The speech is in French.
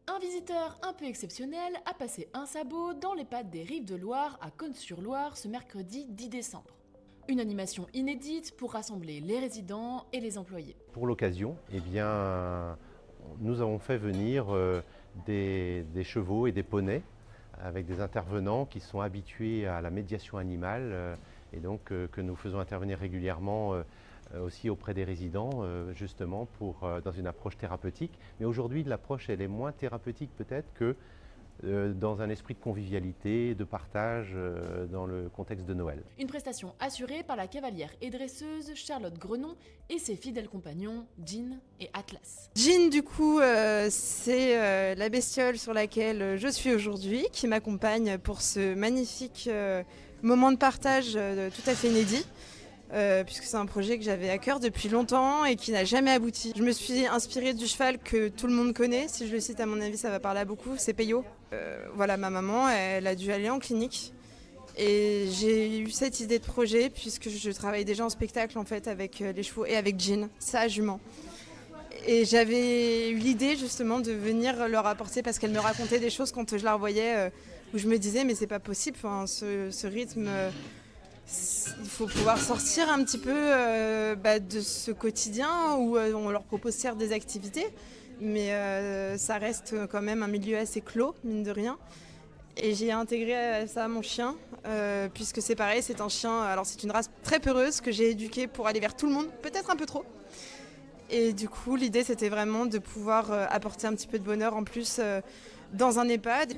Un visiteur un peu exceptionnel a passé un sabot dans l'EHPAD des Rives de Loire à Cosne-sur-Loire ce mercredi 10 décembre. Une animation inédite pour rassembler les résidents et les employés. Pour l'occasion, nous avons fait venir des chevaux et des poneys avec des intervenants qui sont habitués à la médiation animale et donc que nous faisons intervenir régulièrement aussi auprès des résidents justement dans une approche thérapeutique. Mais aujourd'hui, l'approche elle est moins thérapeutique peut-être que dans un esprit de convivialité, de partage dans le contexte de Noël. Une prestation assurée par la cavalière et dresseuse Charlotte Grenon et ses fidèles compagnons Jean et Atlas. Jean, du coup, c'est la bestiole sur laquelle je suis aujourd'hui, qui m'accompagne pour ce magnifique moment de partage tout à fait inédit. Puisque c'est un projet que j'avais à cœur depuis longtemps et qui n'a jamais abouti. Je me suis inspirée du cheval que tout le monde connaît, si je le cite à mon avis ça va parler à beaucoup, c'est Peyo. Voilà, ma maman, elle a dû aller en clinique et j'ai eu cette idée de projet puisque je travaille déjà en spectacle en fait avec les chevaux et avec Jean, sa jument. Et j'avais eu l'idée justement de venir leur apporter parce qu'elle me racontait des choses quand je la revoyais où je me disais mais c'est pas possible, ce rythme... Il faut pouvoir sortir un petit peu de ce quotidien où on leur propose certes des activités, mais ça reste quand même un milieu assez clos, mine de rien. Et j'ai intégré ça à mon chien, puisque c'est pareil, c'est un chien, alors c'est une race très peureuse que j'ai éduquée pour aller vers tout le monde, peut-être un peu trop. Et du coup, l'idée c'était vraiment de pouvoir apporter un petit peu de bonheur en plus dans un EHPAD.